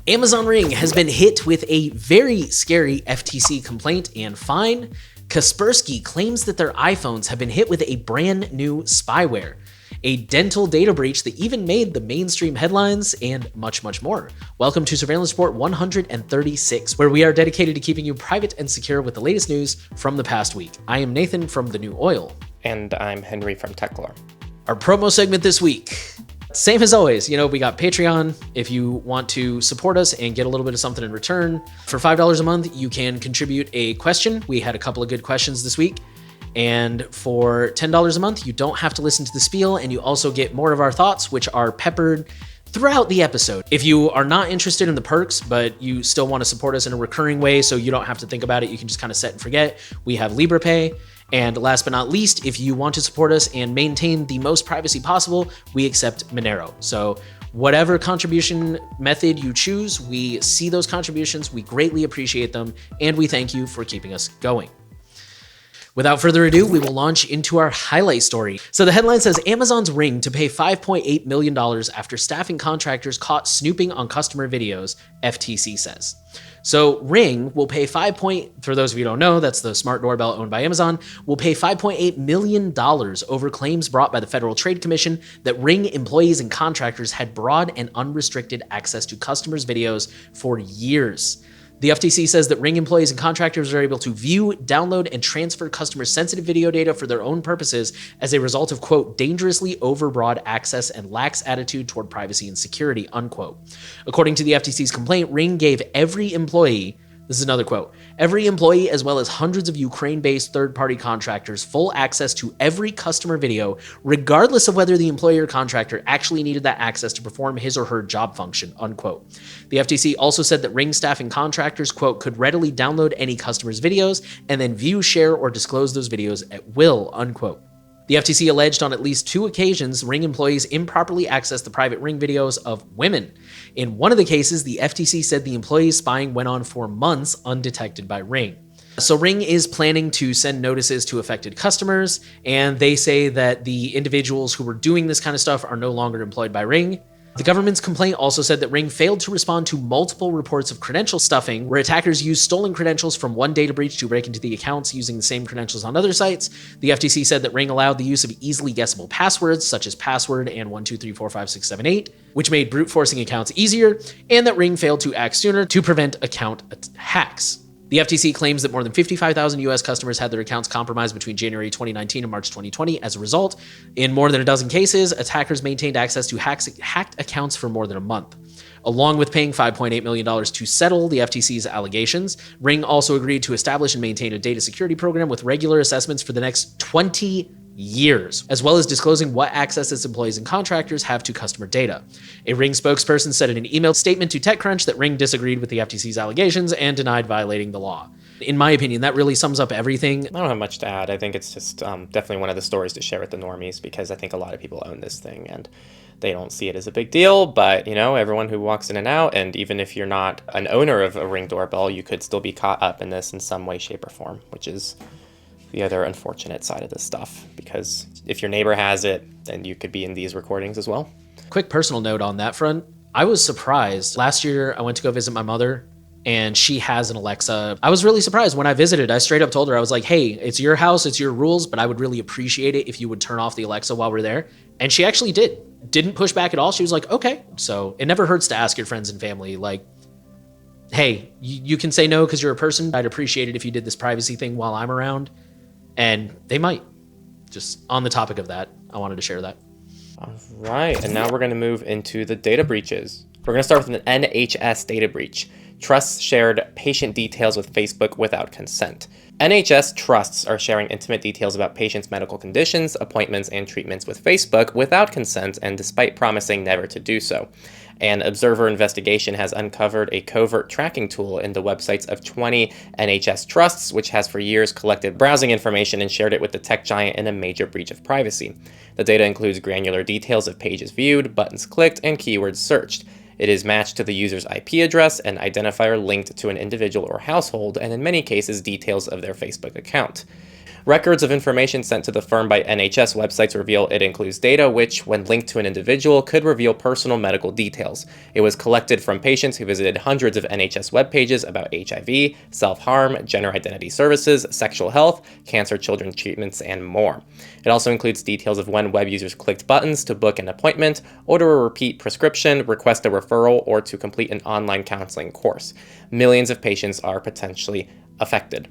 Amazon Ring has been hit with a very scary FTC complaint and fine. Kaspersky claims that their iPhones have been hit with a brand new spyware, a dental data breach that even made the mainstream headlines, and much, much more. Welcome to Surveillance Report 136, where we are dedicated to keeping you private and secure with the latest news from the past week. I am Nathan from The New Oil. And I'm Henry from Techlore. Our promo segment this week. Same as always, we got Patreon. If you want to support us and get a little bit of something in return, for $5 a month, you can contribute a question. We had a couple of good questions this week. And for $10 a month, you don't have to listen to the spiel, and you also get more of our thoughts, which are peppered throughout the episode. If you are not interested in the perks, but you still want to support us in a recurring way so you don't have to think about it, you can just kind of set and forget, we have LibrePay. And last but not least, if you want to support us and maintain the most privacy possible, we accept Monero. So whatever contribution method you choose, we see those contributions, we greatly appreciate them, and we thank you for keeping us going. Without further ado, we will launch into our highlight story. So the headline says, Amazon's Ring to pay $5.8 million after staffing contractors caught snooping on customer videos, FTC says. So Ring will pay for those of you who don't know, that's the smart doorbell owned by Amazon, will pay $5.8 million over claims brought by the Federal Trade Commission that Ring employees and contractors had broad and unrestricted access to customers' videos for years. The FTC says that Ring employees and contractors are able to view, download, and transfer customer sensitive video data for their own purposes as a result of, quote, dangerously overbroad access and lax attitude toward privacy and security, unquote. According to the FTC's complaint, Ring gave every employee, this is another quote, every employee as well as hundreds of Ukraine-based third-party contractors full access to every customer video, regardless of whether the employer or contractor actually needed that access to perform his or her job function, unquote. The FTC also said that Ring staff and contractors, quote, could readily download any customer's videos and then view, share, or disclose those videos at will, unquote. The FTC alleged on at least 2 occasions Ring employees improperly accessed the private Ring videos of women. In one of the cases, the FTC said the employees' spying went on for months undetected by Ring. So Ring is planning to send notices to affected customers, and they say that the individuals who were doing this kind of stuff are no longer employed by Ring. The government's complaint also said that Ring failed to respond to multiple reports of credential stuffing, where attackers used stolen credentials from one data breach to break into the accounts using the same credentials on other sites. The FTC said that Ring allowed the use of easily guessable passwords, such as password and 123456778, which made brute forcing accounts easier, and that Ring failed to act sooner to prevent account hacks. The FTC claims that more than 55,000 US customers had their accounts compromised between January 2019 and March 2020. As a result, in more than a dozen cases, attackers maintained access to hacked accounts for more than a month. Along with paying $5.8 million to settle the FTC's allegations, Ring also agreed to establish and maintain a data security program with regular assessments for the next 20 years, as well as disclosing what access its employees and contractors have to customer data. A Ring spokesperson said in an email statement to TechCrunch that Ring disagreed with the FTC's allegations and denied violating the law. In my opinion, that really sums up everything. I don't have much to add. I think it's just definitely one of the stories to share with the normies, because I think a lot of people own this thing and they don't see it as a big deal, but everyone who walks in and out, and even if you're not an owner of a Ring doorbell, you could still be caught up in this in some way, shape, or form, which is the other unfortunate side of this stuff, because if your neighbor has it, then you could be in these recordings as well. Quick personal note on that front. I was surprised. Last year, I went to go visit my mother, and she has an Alexa. I was really surprised when I visited. I straight up told her, I was like, hey, it's your house, it's your rules, but I would really appreciate it if you would turn off the Alexa while we're there. And she actually did. Didn't push back at all. She was like, okay. So it never hurts to ask your friends and family, like, hey, you can say no because you're a person. I'd appreciate it if you did this privacy thing while I'm around. And they might. Just on the topic of that, I wanted to share that. All right, and now we're going to move into the data breaches. We're going to start with an NHS data breach. Trusts shared patient details with Facebook without consent. NHS trusts are sharing intimate details about patients' medical conditions, appointments, and treatments with Facebook without consent, and despite promising never to do so. An Observer investigation has uncovered a covert tracking tool in the websites of 20 NHS trusts, which has for years collected browsing information and shared it with the tech giant in a major breach of privacy. The data includes granular details of pages viewed, buttons clicked, and keywords searched. It is matched to the user's IP address and identifier linked to an individual or household, and in many cases, details of their Facebook account. Records of information sent to the firm by NHS websites reveal it includes data which, when linked to an individual, could reveal personal medical details. It was collected from patients who visited hundreds of NHS web pages about HIV, self-harm, gender identity services, sexual health, cancer children's treatments, and more. It also includes details of when web users clicked buttons to book an appointment, order a repeat prescription, request a referral, or to complete an online counseling course. Millions of patients are potentially affected.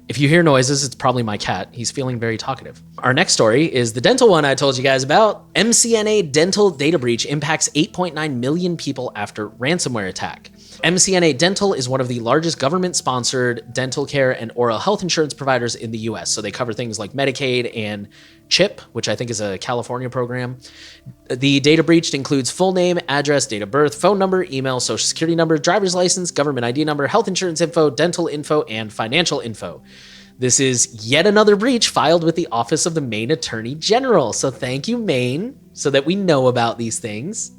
If you hear noises, it's probably my cat. He's feeling very talkative. Our next story is the dental one I told you guys about. MCNA dental data breach impacts 8.9 million people after ransomware attack. MCNA Dental is one of the largest government-sponsored dental care and oral health insurance providers in the US. So they cover things like Medicaid and CHIP, which I think is a California program. The data breached includes full name, address, date of birth, phone number, email, social security number, driver's license, government ID number, health insurance info, dental info, and financial info. This is yet another breach filed with the Office of the Maine Attorney General. So thank you, Maine, so that we know about these things.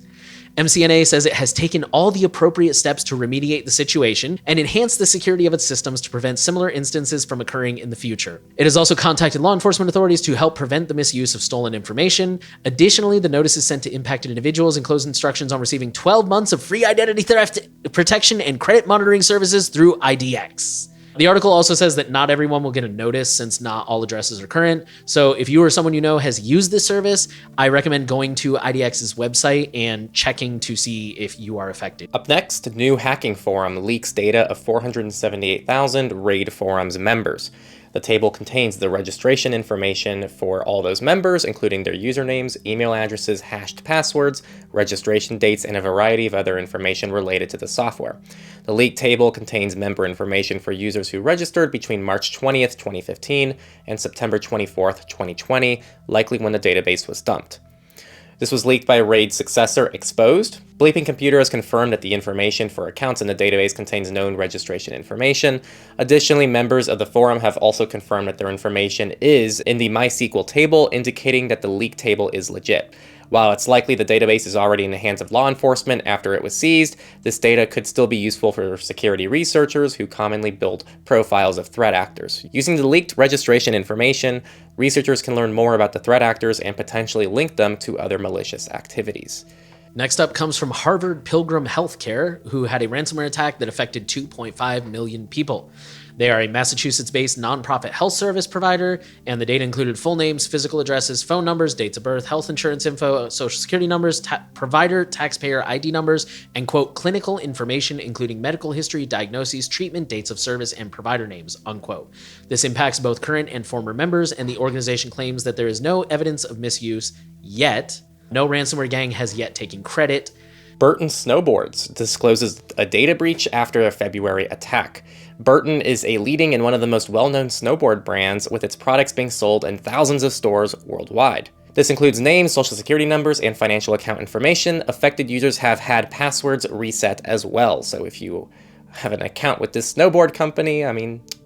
MCNA says it has taken all the appropriate steps to remediate the situation and enhance the security of its systems to prevent similar instances from occurring in the future. It has also contacted law enforcement authorities to help prevent the misuse of stolen information. Additionally, the notice is sent to impacted individuals and closed instructions on receiving 12 months of free identity theft protection and credit monitoring services through IDX. The article also says that not everyone will get a notice since not all addresses are current. So if you or someone you know has used this service, I recommend going to IDX's website and checking to see if you are affected. Up next, new hacking forum leaks data of 478,000 RAID forums members. The table contains the registration information for all those members, including their usernames, email addresses, hashed passwords, registration dates, and a variety of other information related to the software. The leaked table contains member information for users who registered between March 20th, 2015 and September 24th, 2020, likely when the database was dumped. This was leaked by RAID's successor, Exposed. Bleeping Computer has confirmed that the information for accounts in the database contains known registration information. Additionally, members of the forum have also confirmed that their information is in the MySQL table, indicating that the leaked table is legit. While it's likely the database is already in the hands of law enforcement after it was seized, this data could still be useful for security researchers who commonly build profiles of threat actors. Using the leaked registration information, researchers can learn more about the threat actors and potentially link them to other malicious activities. Next up comes from Harvard Pilgrim Healthcare, who had a ransomware attack that affected 2.5 million people. They are a Massachusetts-based nonprofit health service provider, and the data included full names, physical addresses, phone numbers, dates of birth, health insurance info, social security numbers, provider, taxpayer ID numbers, and, quote, clinical information, including medical history, diagnoses, treatment, dates of service, and provider names, unquote. This impacts both current and former members, and the organization claims that there is no evidence of misuse yet. No ransomware gang has yet taken credit. Burton Snowboards discloses a data breach after a February attack. Burton is a leading and one of the most well-known snowboard brands, with its products being sold in thousands of stores worldwide. This includes names, social security numbers, and financial account information. Affected users have had passwords reset as well, so if you have an account with this snowboard company,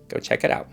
go check it out.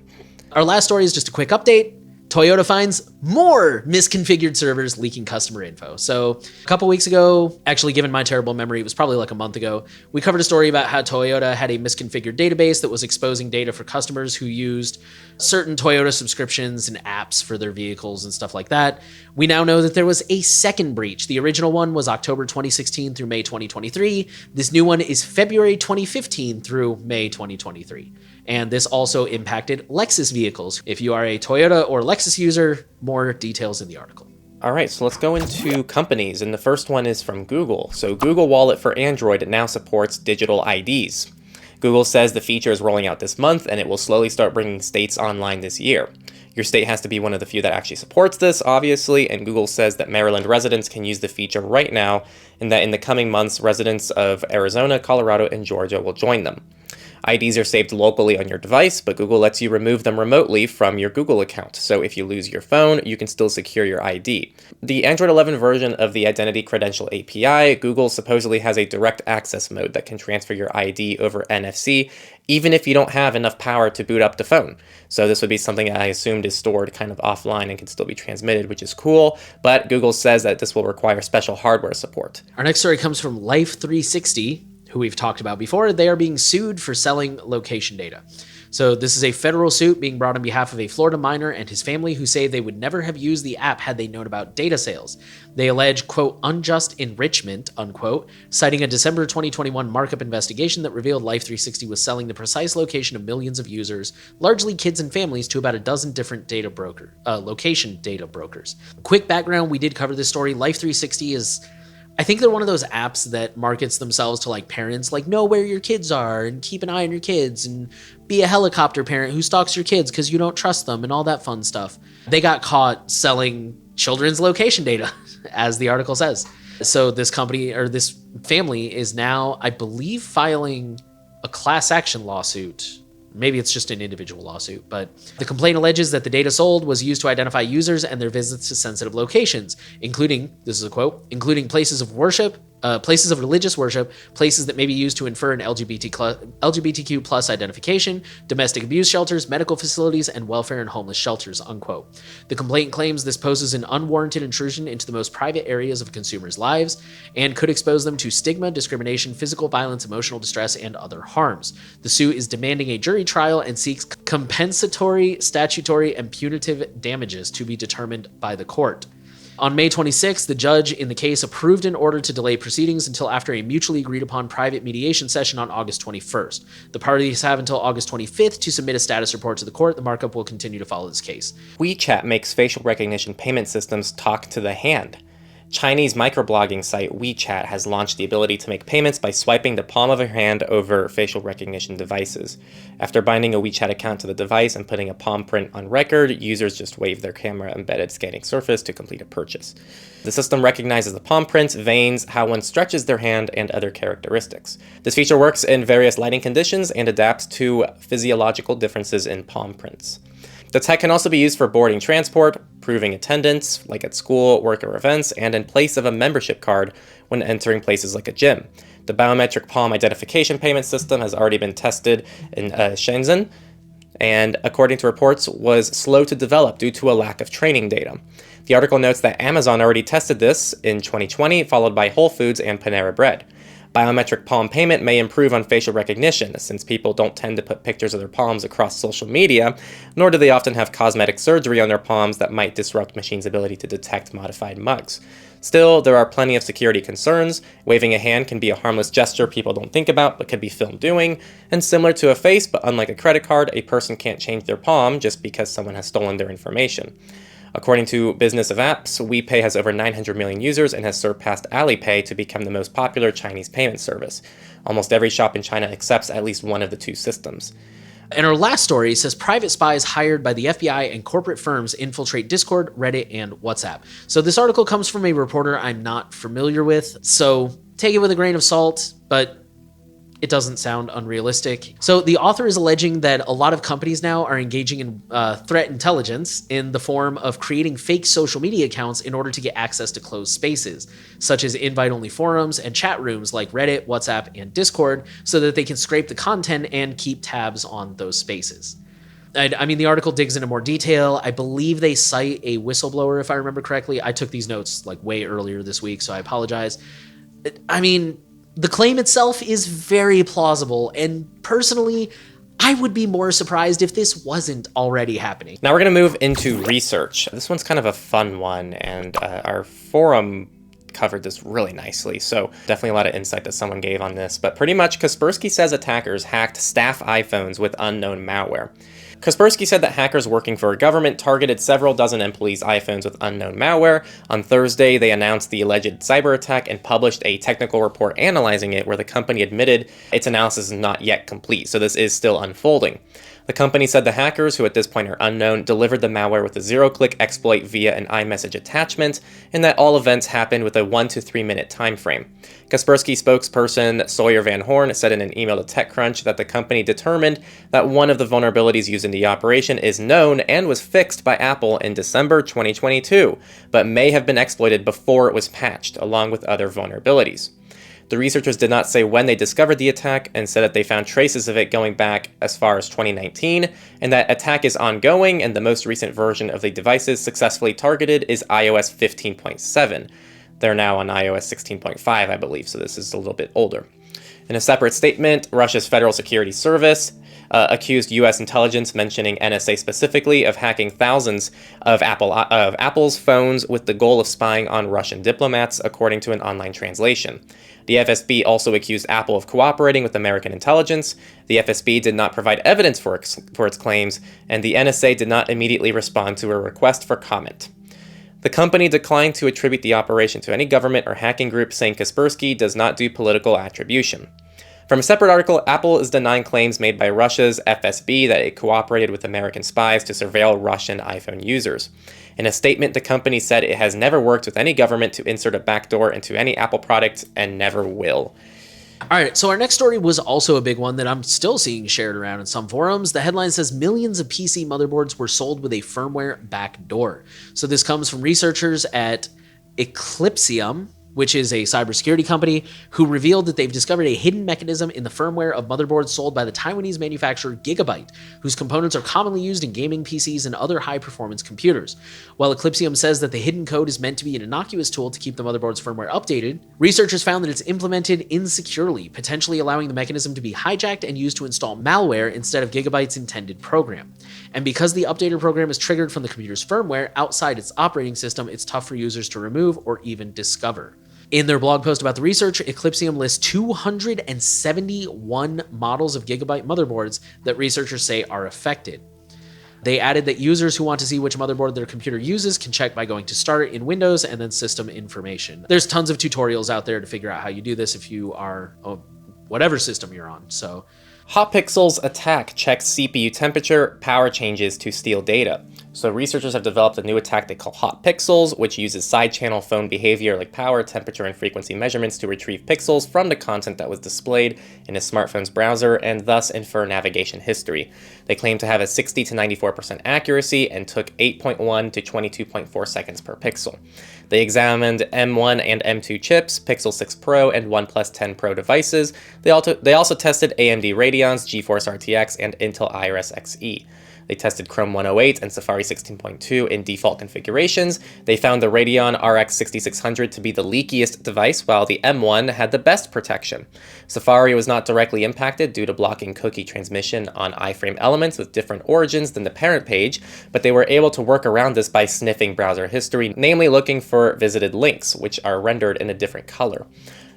Our last story is just a quick update. Toyota finds more misconfigured servers leaking customer info. So a couple weeks ago, actually given my terrible memory, it was probably like a month ago, we covered a story about how Toyota had a misconfigured database that was exposing data for customers who used certain Toyota subscriptions and apps for their vehicles and stuff like that. We now know that there was a second breach. The original one was October 2016 through May 2023. This new one is February 2015 through May 2023. And this also impacted Lexus vehicles. If you are a Toyota or Lexus user, more details in the article. All right, so let's go into companies, and the first one is from Google. So Google Wallet for Android now supports digital IDs. Google says the feature is rolling out this month, and it will slowly start bringing states online this year. Your state has to be one of the few that actually supports this, obviously, and Google says that Maryland residents can use the feature right now, and that in the coming months, residents of Arizona, Colorado, and Georgia will join them. IDs are saved locally on your device, but Google lets you remove them remotely from your Google account. So if you lose your phone, you can still secure your ID. The Android 11 version of the Identity Credential API, Google supposedly has a direct access mode that can transfer your ID over NFC, even if you don't have enough power to boot up the phone. So this would be something I assumed is stored kind of offline and can still be transmitted, which is cool, but Google says that this will require special hardware support. Our next story comes from Life360, who we've talked about before. They are being sued for selling location data. So this is a federal suit being brought on behalf of a Florida miner and his family who say they would never have used the app had they known about data sales. They allege, quote, unjust enrichment, unquote, citing a December 2021 markup investigation that revealed Life360 was selling the precise location of millions of users, largely kids and families, to about a dozen different location data brokers. Quick background, we did cover this story. Life360 is, I think they're one of those apps that markets themselves to like parents, like know where your kids are and keep an eye on your kids and be a helicopter parent who stalks your kids because you don't trust them and all that fun stuff. They got caught selling children's location data, as the article says. So this company or this family is now, I believe, filing a class action lawsuit. Maybe it's just an individual lawsuit, but the complaint alleges that the data sold was used to identify users and their visits to sensitive locations, including, this is a quote, including places of worship, places of religious worship, places that may be used to infer an LGBTQ plus identification, domestic abuse shelters, medical facilities, and welfare and homeless shelters, unquote. The complaint claims this poses an unwarranted intrusion into the most private areas of consumers' lives and could expose them to stigma, discrimination, physical violence, emotional distress, and other harms. The suit is demanding a jury trial and seeks compensatory, statutory, and punitive damages to be determined by the court. On May 26th, the judge in the case approved an order to delay proceedings until after a mutually agreed upon private mediation session on August 21st. The parties have until August 25th to submit a status report to the court. The markup will continue to follow this case. WeChat makes facial recognition payment systems talk to the hand. Chinese microblogging site WeChat has launched the ability to make payments by swiping the palm of your hand over facial recognition devices. After binding a WeChat account to the device and putting a palm print on record, users just wave their camera-embedded scanning surface to complete a purchase. The system recognizes the palm prints, veins, how one stretches their hand, and other characteristics. This feature works in various lighting conditions and adapts to physiological differences in palm prints. The tech can also be used for boarding transport, proving attendance, like at school, work, or events, and in place of a membership card when entering places like a gym. The biometric palm identification payment system has already been tested in Shenzhen, and according to reports, was slow to develop due to a lack of training data. The article notes that Amazon already tested this in 2020, followed by Whole Foods and Panera Bread. Biometric palm payment may improve on facial recognition, since people don't tend to put pictures of their palms across social media, nor do they often have cosmetic surgery on their palms that might disrupt machines' ability to detect modified mugs. Still, there are plenty of security concerns. Waving a hand can be a harmless gesture people don't think about but could be filmed doing, and similar to a face, but unlike a credit card, a person can't change their palm just because someone has stolen their information. According to Business of Apps, WePay has over 900 million users and has surpassed Alipay to become the most popular Chinese payment service. Almost every shop in China accepts at least one of the two systems. And our last story says private spies hired by the FBI and corporate firms infiltrate Discord, Reddit, and WhatsApp. So this article comes from a reporter I'm not familiar with, so take it with a grain of salt, but it doesn't sound unrealistic. So the author is alleging that a lot of companies now are engaging in threat intelligence in the form of creating fake social media accounts in order to get access to closed spaces, such as invite-only forums and chat rooms like Reddit, WhatsApp, and Discord, so that they can scrape the content and keep tabs on those spaces. I mean, the article digs into more detail. I believe they cite a whistleblower, if I remember correctly. I took these notes like way earlier this week, so I apologize. I mean, the claim itself is very plausible, and personally, I would be more surprised if this wasn't already happening. Now we're going to move into research. This one's kind of a fun one, and our forum covered this really nicely, so definitely a lot of insight that someone gave on this. But pretty much, Kaspersky says attackers hacked staff iPhones with unknown malware. Kaspersky said that hackers working for a government targeted several dozen employees' iPhones with unknown malware. On Thursday, they announced the alleged cyber attack and published a technical report analyzing it, where the company admitted its analysis is not yet complete, so this is still unfolding. The company said the hackers, who at this point are unknown, delivered the malware with a zero-click exploit via an iMessage attachment, and that all events happened with a 1 to 3 minute time frame. Kaspersky spokesperson Sawyer Van Horn said in an email to TechCrunch that the company determined that one of the vulnerabilities used in the operation is known and was fixed by Apple in December 2022, but may have been exploited before it was patched, along with other vulnerabilities. The researchers did not say when they discovered the attack and said that they found traces of it going back as far as 2019, and that attack is ongoing, and the most recent version of the devices successfully targeted is iOS 15.7. They're now on iOS 16.5, I believe, so this is a little bit older. In a separate statement, Russia's Federal Security Service accused U.S. intelligence, mentioning NSA specifically, of hacking thousands of Apple's phones with the goal of spying on Russian diplomats, according to an online translation. The FSB also accused Apple of cooperating with American intelligence. The FSB did not provide evidence for its claims, and the NSA did not immediately respond to a request for comment. The company declined to attribute the operation to any government or hacking group, saying Kaspersky does not do political attribution. From a separate article, Apple is denying claims made by Russia's FSB that it cooperated with American spies to surveil Russian iPhone users. In a statement, the company said it has never worked with any government to insert a backdoor into any Apple product and never will. All right, so our next story was also a big one that I'm still seeing shared around in some forums. The headline says millions of PC motherboards were sold with a firmware backdoor. So this comes from researchers at Eclipsium, which is a cybersecurity company, who revealed that they've discovered a hidden mechanism in the firmware of motherboards sold by the Taiwanese manufacturer Gigabyte, whose components are commonly used in gaming PCs and other high-performance computers. While Eclipsium says that the hidden code is meant to be an innocuous tool to keep the motherboard's firmware updated, researchers found that it's implemented insecurely, potentially allowing the mechanism to be hijacked and used to install malware instead of Gigabyte's intended program. And because the updater program is triggered from the computer's firmware outside its operating system, it's tough for users to remove or even discover. In their blog post about the research, Eclipsium lists 271 models of Gigabyte motherboards that researchers say are affected. They added that users who want to see which motherboard their computer uses can check by going to Start in Windows and then System Information. There's tons of tutorials out there to figure out how you do this if you are whatever system you're on. So, Hotpixel's attack checks CPU temperature, power changes to steal data. So researchers have developed a new attack they call Hotpixels, which uses side-channel phone behavior like power, temperature, and frequency measurements to retrieve pixels from the content that was displayed in a smartphone's browser and thus infer navigation history. They claim to have a 60 to 94% accuracy and took 8.1 to 22.4 seconds per pixel. They examined M1 and M2 chips, Pixel 6 Pro, and OnePlus 10 Pro devices. They also tested AMD Radeon's GeForce RTX and Intel Iris Xe. They tested Chrome 108 and Safari 16.2 in default configurations. They found the Radeon RX 6600 to be the leakiest device, while the M1 had the best protection. Safari was not directly impacted due to blocking cookie transmission on iframe elements with different origins than the parent page, but they were able to work around this by sniffing browser history, namely looking for visited links, which are rendered in a different color.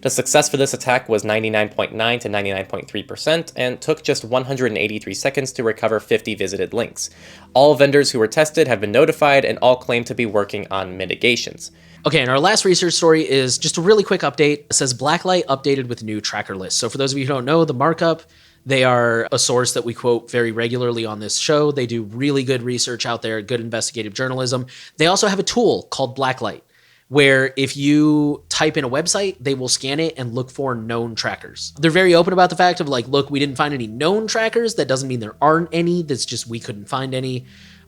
The success for this attack was 99.9 to 99.3% and took just 183 seconds to recover 50 visited links. All vendors who were tested have been notified and all claim to be working on mitigations. Okay, and our last research story is just a really quick update. It says Blacklight updated with new tracker lists. So for those of you who don't know, the Markup, they are a source that we quote very regularly on this show. They do really good research out there, good investigative journalism. They also have a tool called Blacklight, where if you type in a website, they will scan it and look for known trackers. They're very open about the fact of like, look, we didn't find any known trackers. That doesn't mean there aren't any. That's just we couldn't find any.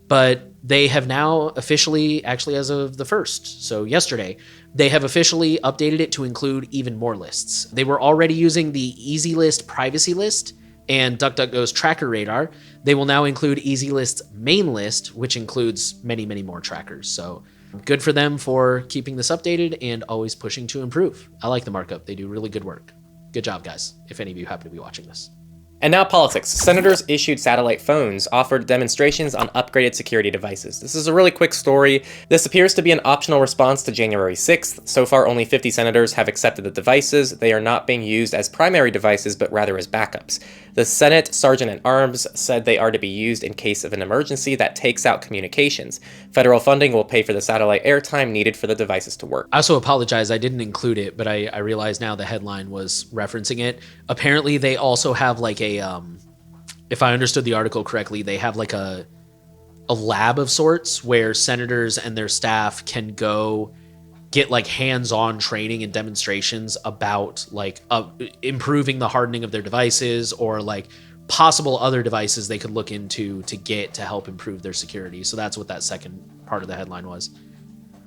But they have now officially, actually as of the 1st, so yesterday, they have officially updated it to include even more lists. They were already using the EasyList privacy list and DuckDuckGo's tracker radar. They will now include EasyList's main list, which includes many, many more trackers. So good for them for keeping this updated and always pushing to improve. I like the Markup. They do really good work. Good job, guys, if any of you happen to be watching this. And now politics. Senators issued satellite phones, offered demonstrations on upgraded security devices. This is a really quick story. This appears to be an optional response to January 6th. So far, only 50 senators have accepted the devices. They are not being used as primary devices, but rather as backups. The Senate Sergeant-at-Arms said they are to be used in case of an emergency that takes out communications. Federal funding will pay for the satellite airtime needed for the devices to work. I also apologize, I didn't include it, but I realize now the headline was referencing it. Apparently they also have like a, if I understood the article correctly, they have like a lab of sorts where senators and their staff can go get like hands-on training and demonstrations about like improving the hardening of their devices or like possible other devices they could look into to get to help improve their security. So that's what that second part of the headline was.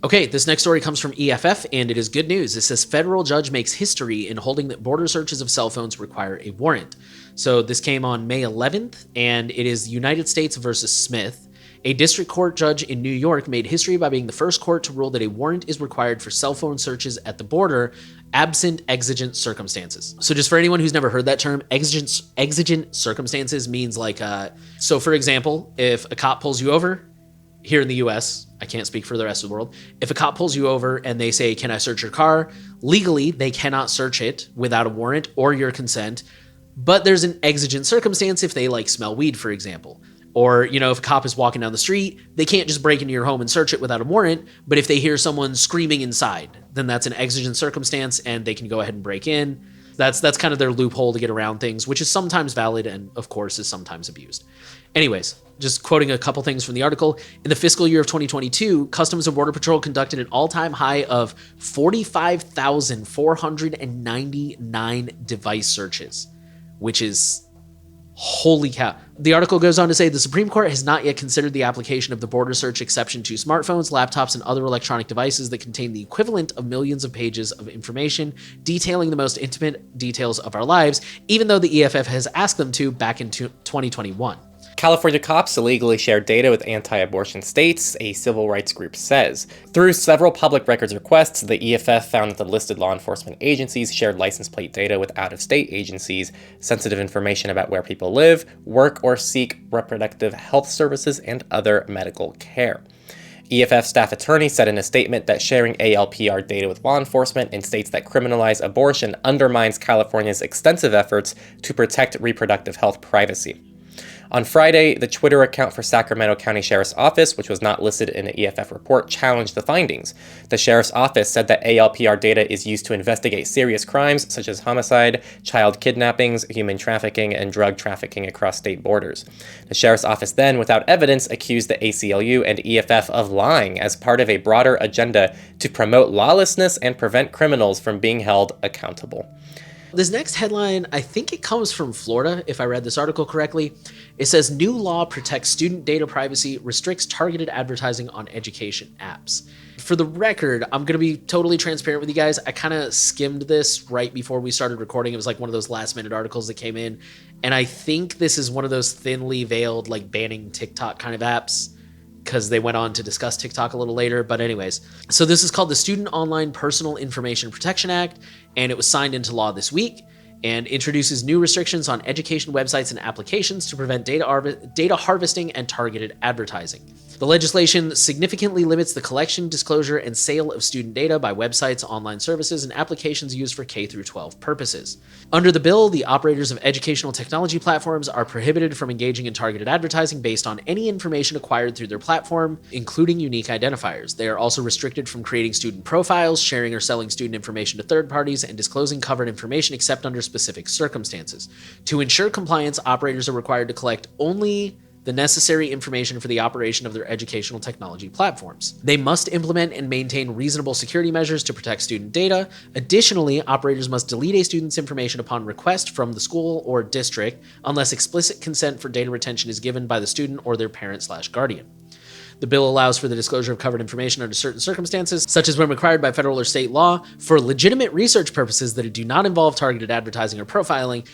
Okay, this next story comes from EFF, and it is good news. It says federal judge makes history in holding that border searches of cell phones require a warrant. So this came on May 11th, and it is United States versus Smith. A district court judge in New York made history by being the first court to rule that a warrant is required for cell phone searches at the border, absent exigent circumstances. So just for anyone who's never heard that term, exigent circumstances means like, so for example, if a cop pulls you over here in the US, I can't speak for the rest of the world. If a cop pulls you over and they say, "Can I search your car?" Legally, they cannot search it without a warrant or your consent. But there's an exigent circumstance if they like smell weed, for example. Or, if a cop is walking down the street, they can't just break into your home and search it without a warrant. But if they hear someone screaming inside, then that's an exigent circumstance and they can go ahead and break in. That's kind of their loophole to get around things, which is sometimes valid and, of course, is sometimes abused. Anyways, just quoting a couple things from the article. In the fiscal year of 2022, Customs and Border Patrol conducted an all-time high of 45,499 device searches, which is holy cow. The article goes on to say the Supreme Court has not yet considered the application of the border search exception to smartphones, laptops, and other electronic devices that contain the equivalent of millions of pages of information detailing the most intimate details of our lives, even though the EFF has asked them to back in 2021. California cops illegally share data with anti-abortion states, a civil rights group says. Through several public records requests, the EFF found that the listed law enforcement agencies shared license plate data with out-of-state agencies, sensitive information about where people live, work, or seek reproductive health services and other medical care. EFF staff attorney said in a statement that sharing ALPR data with law enforcement in states that criminalize abortion undermines California's extensive efforts to protect reproductive health privacy. On Friday, the Twitter account for Sacramento County Sheriff's Office, which was not listed in the EFF report, challenged the findings. The Sheriff's Office said that ALPR data is used to investigate serious crimes such as homicide, child kidnappings, human trafficking, and drug trafficking across state borders. The Sheriff's Office then, without evidence, accused the ACLU and EFF of lying as part of a broader agenda to promote lawlessness and prevent criminals from being held accountable. This next headline, I think it comes from Florida, if I read this article correctly. It says, new law protects student data privacy, restricts targeted advertising on education apps. For the record, I'm going to be totally transparent with you guys. I kind of skimmed this right before we started recording. It was like one of those last minute articles that came in. And I think this is one of those thinly veiled, like banning TikTok kind of apps, because they went on to discuss TikTok a little later. But anyways, so this is called the Student Online Personal Information Protection Act, and it was signed into law this week and introduces new restrictions on education websites and applications to prevent data harvesting and targeted advertising. The legislation significantly limits the collection, disclosure, and sale of student data by websites, online services, and applications used for K-12 purposes. Under the bill, the operators of educational technology platforms are prohibited from engaging in targeted advertising based on any information acquired through their platform, including unique identifiers. They are also restricted from creating student profiles, sharing or selling student information to third parties, and disclosing covered information except under specific circumstances. To ensure compliance, operators are required to collect only the necessary information for the operation of their educational technology platforms. They must implement and maintain reasonable security measures to protect student data. Additionally, operators must delete a student's information upon request from the school or district unless explicit consent for data retention is given by the student or their parent/guardian. The bill allows for the disclosure of covered information under certain circumstances, such as when required by federal or state law, for legitimate research purposes that do not involve targeted advertising or profiling,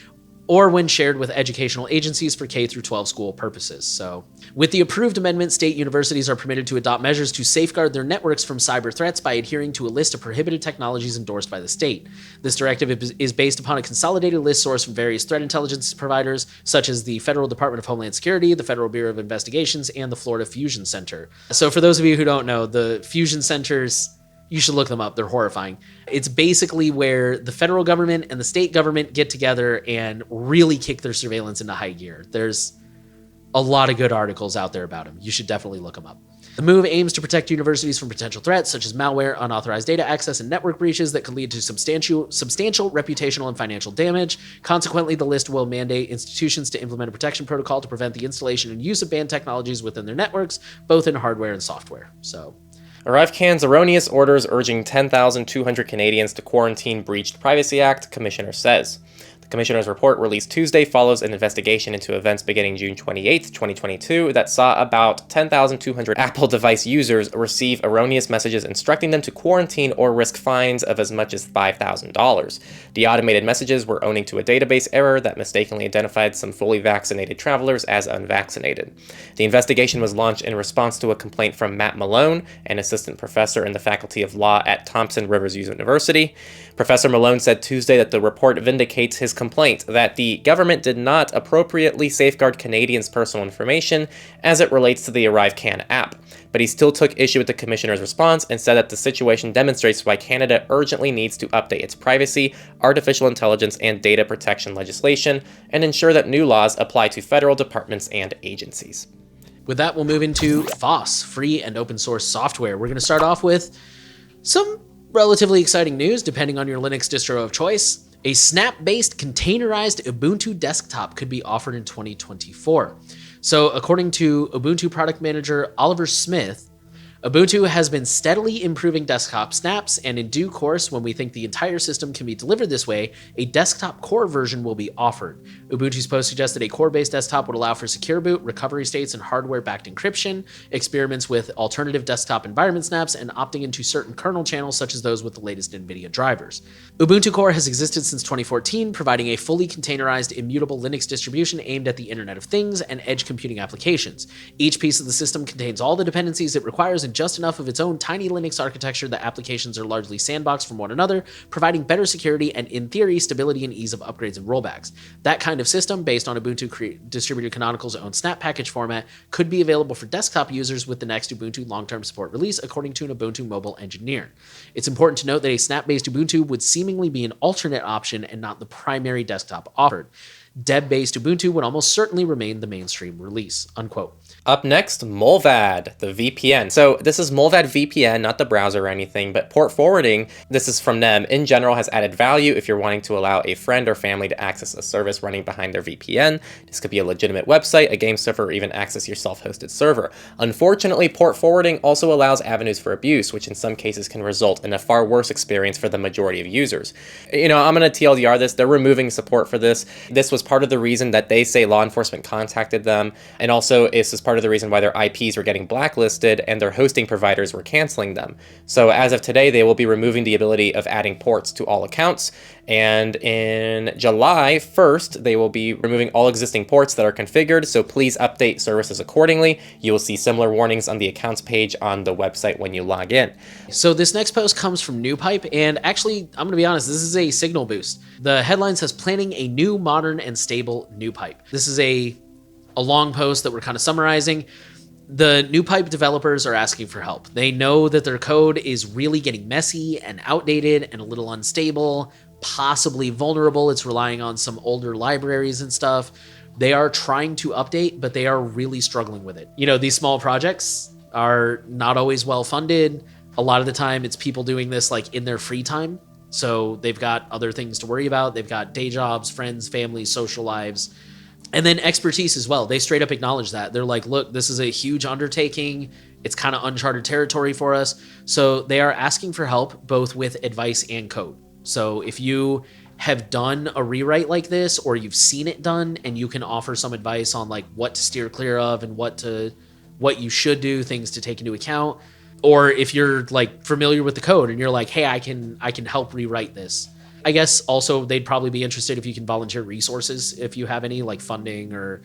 or when shared with educational agencies for K-12 school purposes. So, with the approved amendment, state universities are permitted to adopt measures to safeguard their networks from cyber threats by adhering to a list of prohibited technologies endorsed by the state. This directive is based upon a consolidated list sourced from various threat intelligence providers, such as the Federal Department of Homeland Security, the Federal Bureau of Investigations, and the Florida Fusion Center. So for those of you who don't know, the Fusion Centers, you should look them up. They're horrifying. It's basically where the federal government and the state government get together and really kick their surveillance into high gear. There's a lot of good articles out there about them. You should definitely look them up. The move aims to protect universities from potential threats such as malware, unauthorized data access, and network breaches that could lead to substantial reputational and financial damage. Consequently, the list will mandate institutions to implement a protection protocol to prevent the installation and use of banned technologies within their networks, both in hardware and software. So, ArriveCan's erroneous orders urging 10,200 Canadians to quarantine breached Privacy Act, commissioner says. The Commissioner's report released Tuesday follows an investigation into events beginning June 28, 2022 that saw about 10,200 Apple device users receive erroneous messages instructing them to quarantine or risk fines of as much as $5,000. The automated messages were owing to a database error that mistakenly identified some fully vaccinated travelers as unvaccinated. The investigation was launched in response to a complaint from Matt Malone, an assistant professor in the Faculty of Law at Thompson Rivers University. Professor Malone said Tuesday that the report vindicates his complaint that the government did not appropriately safeguard Canadians' personal information as it relates to the ArriveCan app, but he still took issue with the commissioner's response and said that the situation demonstrates why Canada urgently needs to update its privacy, artificial intelligence, and data protection legislation and ensure that new laws apply to federal departments and agencies. With that, we'll move into FOSS, free and open source software. We're going to start off with some relatively exciting news, depending on your Linux distro of choice. A snap-based containerized Ubuntu desktop could be offered in 2024. So according to Ubuntu product manager Oliver Smith, Ubuntu has been steadily improving desktop snaps, and in due course, when we think the entire system can be delivered this way, a desktop core version will be offered. Ubuntu's post suggested a core-based desktop would allow for secure boot, recovery states, and hardware-backed encryption, experiments with alternative desktop environment snaps, and opting into certain kernel channels such as those with the latest NVIDIA drivers. Ubuntu Core has existed since 2014, providing a fully containerized, immutable Linux distribution aimed at the Internet of Things and edge computing applications. Each piece of the system contains all the dependencies it requires and just enough of its own tiny Linux architecture that applications are largely sandboxed from one another, providing better security and, in theory, stability and ease of upgrades and rollbacks. That kind of system, based on Ubuntu Distributed Canonical's own snap package format, could be available for desktop users with the next Ubuntu long-term support release, according to an Ubuntu mobile engineer. It's important to note that a snap-based Ubuntu would seemingly be an alternate option and not the primary desktop offered. Deb-based Ubuntu would almost certainly remain the mainstream release, unquote. Up next, Mullvad, the VPN. So this is Mullvad VPN, not the browser or anything, but port forwarding, this is from them, in general has added value if you're wanting to allow a friend or family to access a service running behind their VPN. This could be a legitimate website, a game server, or even access your self-hosted server. Unfortunately, port forwarding also allows avenues for abuse, which in some cases can result in a far worse experience for the majority of users. You know, I'm going to TLDR this, they're removing support for this. This was part of the reason that they say law enforcement contacted them, and also this is part of the reason why their IPs were getting blacklisted and their hosting providers were canceling them. So as of today, they will be removing the ability of adding ports to all accounts, and in July 1st, they will be removing all existing ports that are configured, so please update services accordingly. You will see similar warnings on the accounts page on the website when you log in. So this next post comes from NewPipe, and actually, I'm going to be honest, this is a signal boost. The headline says, planning a new, modern, and stable NewPipe. This is a long post that we're kind of summarizing. The NewPipe developers are asking for help. They know that their code is really getting messy and outdated and a little unstable, possibly vulnerable. It's relying on some older libraries and stuff. They are trying to update, but they are really struggling with it. You know, these small projects are not always well funded. A lot of the time it's people doing this like in their free time. So they've got other things to worry about. They've got day jobs, friends, families, social lives, and then expertise as well. They straight up acknowledge that. They're like, look, this is a huge undertaking. It's kind of uncharted territory for us. So they are asking for help both with advice and code. So if you have done a rewrite like this, or you've seen it done and you can offer some advice on like what to steer clear of and what you should do, things to take into account, or if you're like familiar with the code and you're like, hey, I can help rewrite this. I guess also they'd probably be interested if you can volunteer resources, if you have any, like funding, or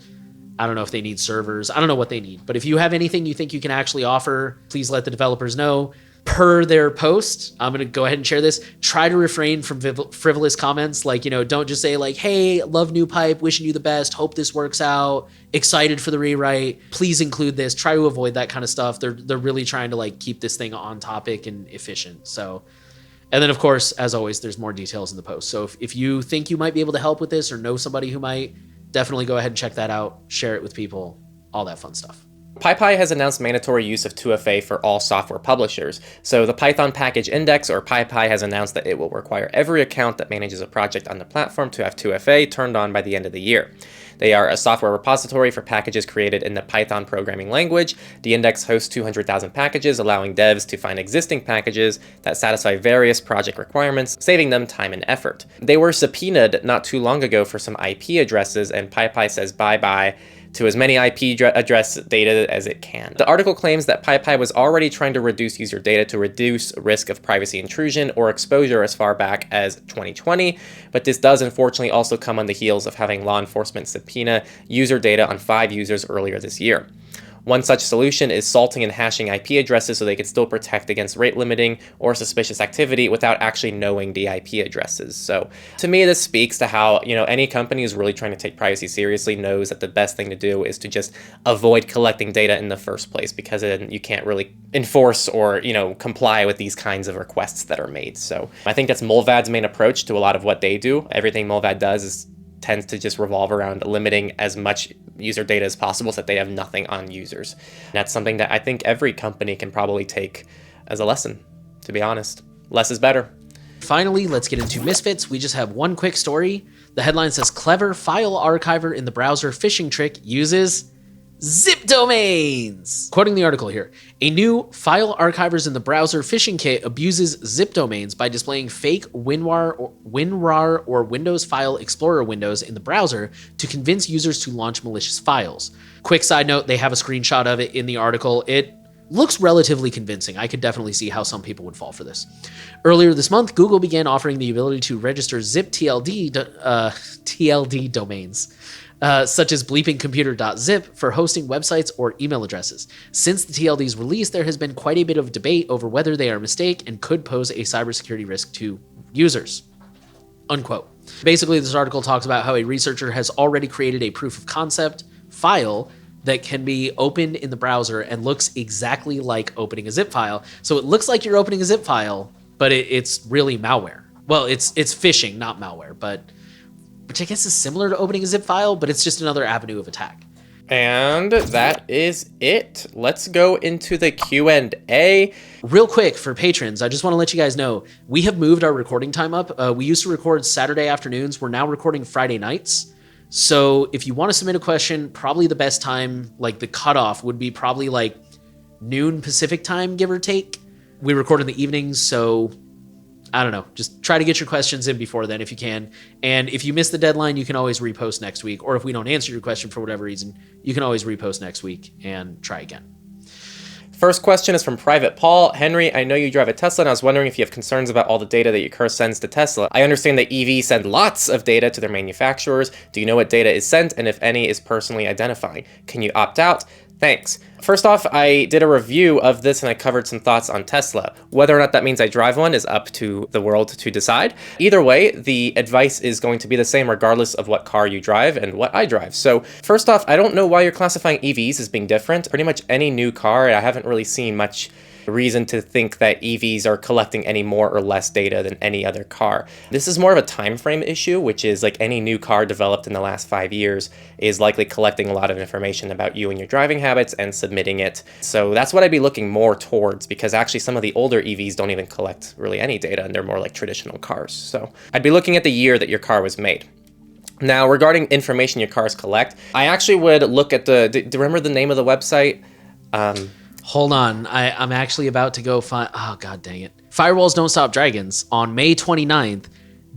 I don't know if they need servers. I don't know what they need. But if you have anything you think you can actually offer, please let the developers know. Per their post, I'm going to go ahead and share this. Try to refrain from frivolous comments. Like, you know, don't just say like, hey, love NewPipe, wishing you the best, hope this works out, excited for the rewrite, please include this. Try to avoid that kind of stuff. They're really trying to like keep this thing on topic and efficient. So, and then of course, as always, there's more details in the post. So if you think you might be able to help with this or know somebody who might, definitely go ahead and check that out, share it with people, all that fun stuff. PyPy has announced mandatory use of 2FA for all software publishers. So the Python Package Index, or PyPy, has announced that it will require every account that manages a project on the platform to have 2FA turned on by the end of the year. They are a software repository for packages created in the Python programming language. The index hosts 200,000 packages, allowing devs to find existing packages that satisfy various project requirements, saving them time and effort. They were subpoenaed not too long ago for some IP addresses, and PyPy says bye-bye to as many IP address data as it can. The article claims that PyPy was already trying to reduce user data to reduce risk of privacy intrusion or exposure as far back as 2020, but this does unfortunately also come on the heels of having law enforcement subpoena user data on 5 users earlier this year. One such solution is salting and hashing IP addresses so they can still protect against rate limiting or suspicious activity without actually knowing the IP addresses. So to me, this speaks to how, any company who's really trying to take privacy seriously knows that the best thing to do is to just avoid collecting data in the first place, because then you can't really enforce or, comply with these kinds of requests that are made. So I think that's Mullvad's main approach to a lot of what they do. Everything Mullvad does tends to just revolve around limiting as much user data as possible so that they have nothing on users. And that's something that I think every company can probably take as a lesson, to be honest. Less is better. Finally, let's get into Misfits. We just have one quick story. The headline says, clever file archiver in the browser phishing trick uses zip domains. Quoting the article here, a new file archivers in the browser phishing kit abuses zip domains by displaying fake WinRAR or Windows File Explorer windows in the browser to convince users to launch malicious files. Quick side note, they have a screenshot of it in the article. It looks relatively convincing. I could definitely see how some people would fall for this. Earlier this month, Google began offering the ability to register zip TLD domains, such as bleepingcomputer.zip, for hosting websites or email addresses. Since the TLD's release, there has been quite a bit of debate over whether they are a mistake and could pose a cybersecurity risk to users. Unquote. Basically, this article talks about how a researcher has already created a proof of concept file that can be opened in the browser and looks exactly like opening a zip file. So it looks like you're opening a zip file, but it's really malware. Well, it's phishing, not malware, which I guess is similar to opening a zip file, but it's just another avenue of attack. And that is it. Let's go into the Q&A. Real quick for patrons, I just want to let you guys know, we have moved our recording time up. We used to record Saturday afternoons. We're now recording Friday nights. So if you want to submit a question, probably the best time, like the cutoff, would be probably like noon Pacific time, give or take. We record in the evenings, so I don't know. Just try to get your questions in before then if you can. And if you miss the deadline, you can always repost next week. Or if we don't answer your question for whatever reason, you can always repost next week and try again. First question is from Private Paul. Henry, I know you drive a Tesla, and I was wondering if you have concerns about all the data that your car sends to Tesla. I understand that EVs send lots of data to their manufacturers. Do you know what data is sent, and if any is personally identifying? Can you opt out? Thanks. First off, I did a review of this and I covered some thoughts on Tesla. Whether or not that means I drive one is up to the world to decide. Either way, the advice is going to be the same regardless of what car you drive and what I drive. So first off, I don't know why you're classifying EVs as being different. Pretty much any new car, I haven't really seen much reason to think that EVs are collecting any more or less data than any other car. This is more of a time frame issue, which is like any new car developed in the last 5 years is likely collecting a lot of information about you and your driving habits and submitting it. So that's what I'd be looking more towards, because actually some of the older EVs don't even collect really any data and they're more like traditional cars. So I'd be looking at the year that your car was made. Now, regarding information your cars collect, I actually would look at do you remember the name of the website? Hold on, I'm actually about to go find, oh god dang it. Firewalls Don't Stop Dragons on May 29th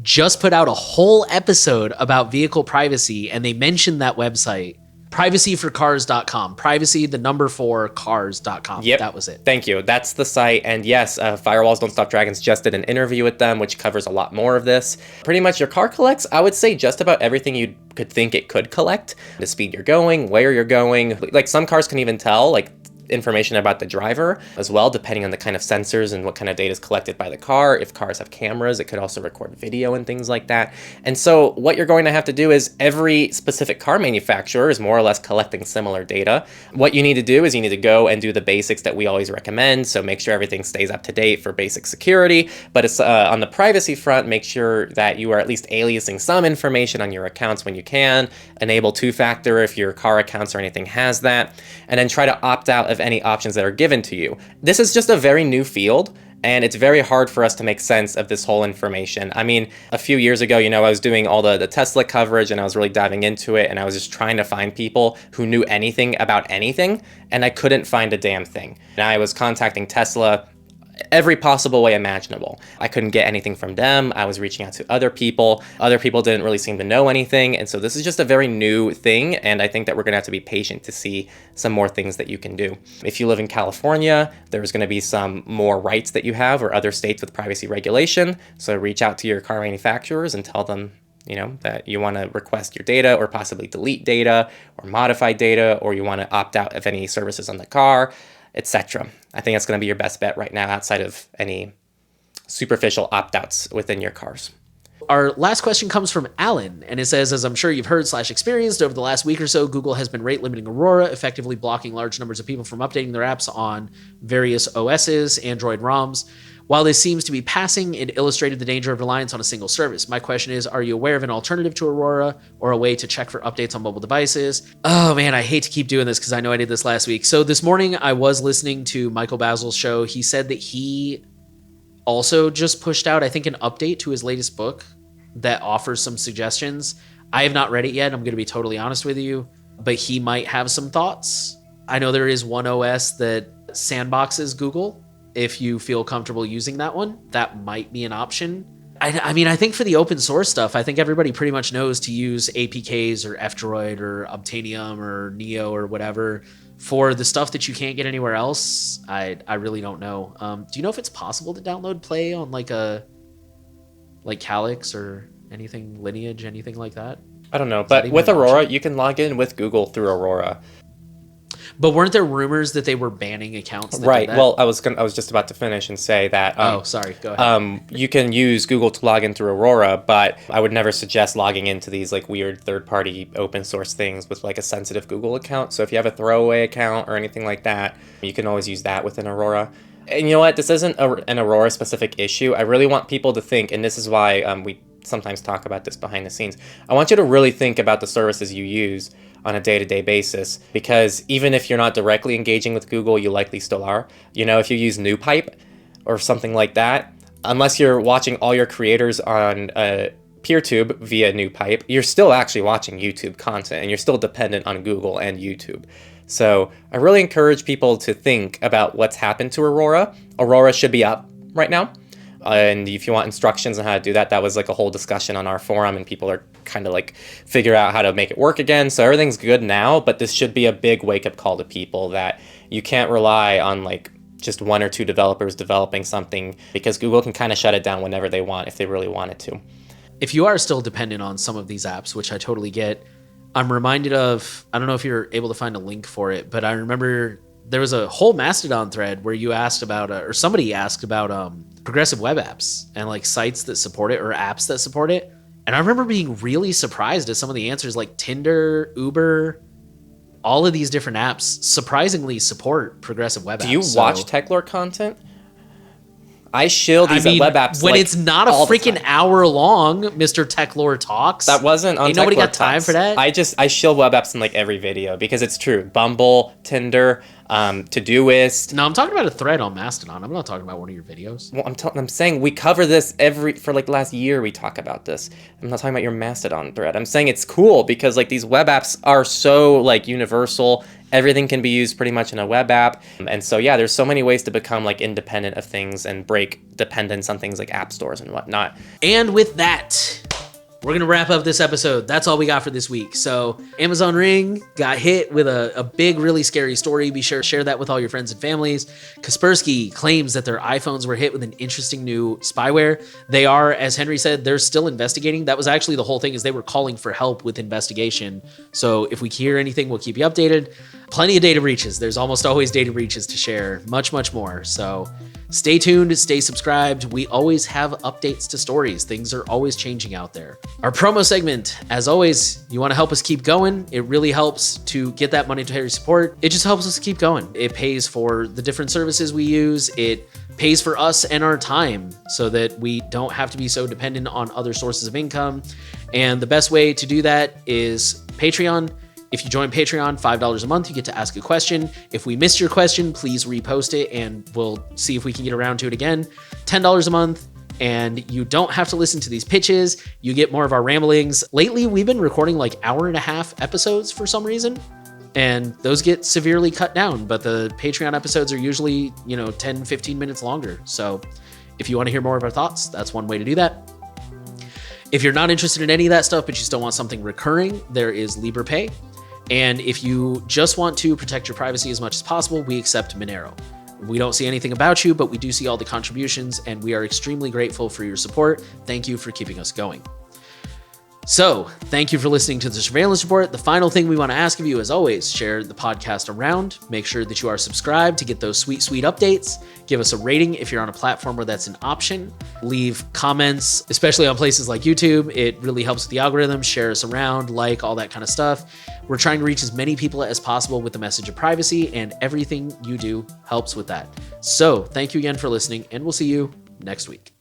just put out a whole episode about vehicle privacy, and they mentioned that website, privacyforcars.com, privacy4cars.com. Yep. That was it. Thank you. That's the site. And yes, Firewalls Don't Stop Dragons just did an interview with them, which covers a lot more of this. Pretty much your car collects, I would say, just about everything you could think it could collect. The speed you're going, where you're going. Like some cars can even tell, like, information about the driver as well, depending on the kind of sensors and what kind of data is collected by the car. If cars have cameras, it could also record video and things like that. And so what you're going to have to do is every specific car manufacturer is more or less collecting similar data. What you need to do is you need to go and do the basics that we always recommend. So make sure everything stays up to date for basic security, but it's on the privacy front, make sure that you are at least aliasing some information on your accounts when you can, enable two-factor if your car accounts or anything has that, and then try to opt out of any options that are given to you. This is just a very new field, And it's very hard for us to make sense of this whole information. I mean, a few years ago, I was doing all the Tesla coverage and I was really diving into it, and I was just trying to find people who knew anything about anything, and I couldn't find a damn thing. And I was contacting Tesla every possible way imaginable. I couldn't get anything from them. I was reaching out to other people. Other people didn't really seem to know anything. And so this is just a very new thing. And I think that we're going to have to be patient to see some more things that you can do. If you live in California, there's going to be some more rights that you have, or other states with privacy regulation. So reach out to your car manufacturers and tell them, that you want to request your data or possibly delete data or modify data, or you want to opt out of any services on the car, etc. I think that's going to be your best bet right now, outside of any superficial opt-outs within your cars. Our last question comes from Alan, and it says, as I'm sure you've heard / experienced over the last week or so, Google has been rate limiting Aurora, effectively blocking large numbers of people from updating their apps on various OSs, Android ROMs. While this seems to be passing, it illustrated the danger of reliance on a single service. My question is, are you aware of an alternative to Aurora, or a way to check for updates on mobile devices? Oh man, I hate to keep doing this because I know I did this last week. So this morning I was listening to Michael Basil's show. He said that he also just pushed out, I think, an update to his latest book that offers some suggestions. I have not read it yet, I'm going to be totally honest with you, but he might have some thoughts. I know there is one OS that sandboxes Google. If you feel comfortable using that one, that might be an option. I mean, I think for the open source stuff, I think everybody pretty much knows to use APKs or F-Droid or Obtainium or Neo or whatever. For the stuff that you can't get anywhere else, I really don't know. Do you know if it's possible to download Play on like Calyx or anything, Lineage, anything like that? I don't know, but with Aurora, you can log in with Google through Aurora. But weren't there rumors that they were banning accounts that right. did that? Well, I was just about to finish and say that. Sorry. Go ahead. You can use Google to log in through Aurora, but I would never suggest logging into these like weird third-party open source things with like a sensitive Google account. So if you have a throwaway account or anything like that, you can always use that within Aurora. And you know what? This isn't an Aurora-specific issue. I really want people to think, and this is why we sometimes talk about this behind the scenes. I want you to really think about the services you use on a day-to-day basis, because even if you're not directly engaging with Google, you likely still are. If you use NewPipe or something like that, unless you're watching all your creators on PeerTube via NewPipe, you're still actually watching YouTube content, and you're still dependent on Google and YouTube. So I really encourage people to think about what's happened to Aurora. Aurora should be up right now. And if you want instructions on how to do that, that was like a whole discussion on our forum, and people are kind of like figure out how to make it work again. So everything's good now, but this should be a big wake-up call to people that you can't rely on like just one or two developers developing something, because Google can kind of shut it down whenever they want if they really wanted to. If you are still dependent on some of these apps, which I totally get, I'm reminded of, I don't know if you're able to find a link for it, but I remember there was a whole Mastodon thread where you asked about, or somebody asked about progressive web apps and like sites that support it or apps that support it. And I remember being really surprised at some of the answers, like Tinder, Uber, all of these different apps surprisingly support progressive web apps. Do you watch Techlore content? I shill these web apps when it's not a freaking hour long. Mr. Techlore talks. That wasn't on. Ain't nobody got time for that. I shill web apps in like every video because it's true. Bumble, Tinder, Todoist. No, I'm talking about a thread on Mastodon. I'm not talking about one of your videos. Well, I'm saying we cover this for like the last year. We talk about this. I'm not talking about your Mastodon thread. I'm saying it's cool because like these web apps are so like universal. Everything can be used pretty much in a web app. And so, yeah, there's so many ways to become like independent of things and break dependence on things like app stores and whatnot. And with that, we're going to wrap up this episode. That's all we got for this week. So Amazon Ring got hit with a big, really scary story. Be sure to share that with all your friends and families. Kaspersky claims that their iPhones were hit with an interesting new spyware. They are, as Henry said, they're still investigating. That was actually the whole thing, is they were calling for help with investigation. So if we hear anything, we'll keep you updated. Plenty of data breaches. There's almost always data breaches to share. Much, much more. So stay tuned, stay subscribed. We always have updates to stories. Things are always changing out there. Our promo segment, as always, you want to help us keep going. It really helps to get that monetary support. It just helps us keep going. It pays for the different services we use. It pays for us and our time so that we don't have to be so dependent on other sources of income. And the best way to do that is Patreon. If you join Patreon, $5 a month, you get to ask a question. If we missed your question, please repost it and we'll see if we can get around to it again. $10 a month, and you don't have to listen to these pitches. You get more of our ramblings. Lately, we've been recording like hour-and-a-half episodes for some reason, and those get severely cut down, but the Patreon episodes are usually, 10, 15 minutes longer. So if you want to hear more of our thoughts, that's one way to do that. If you're not interested in any of that stuff, but you still want something recurring, there is LibrePay. And if you just want to protect your privacy as much as possible, we accept Monero. We don't see anything about you, but we do see all the contributions, and we are extremely grateful for your support. Thank you for keeping us going. So, thank you for listening to the Surveillance Report. The final thing we want to ask of you, as always, share the podcast around. Make sure that you are subscribed to get those sweet, sweet updates. Give us a rating if you're on a platform where that's an option. Leave comments, especially on places like YouTube. It really helps with the algorithm. Share us around, all that kind of stuff. We're trying to reach as many people as possible with the message of privacy, and everything you do helps with that. So, thank you again for listening, and we'll see you next week.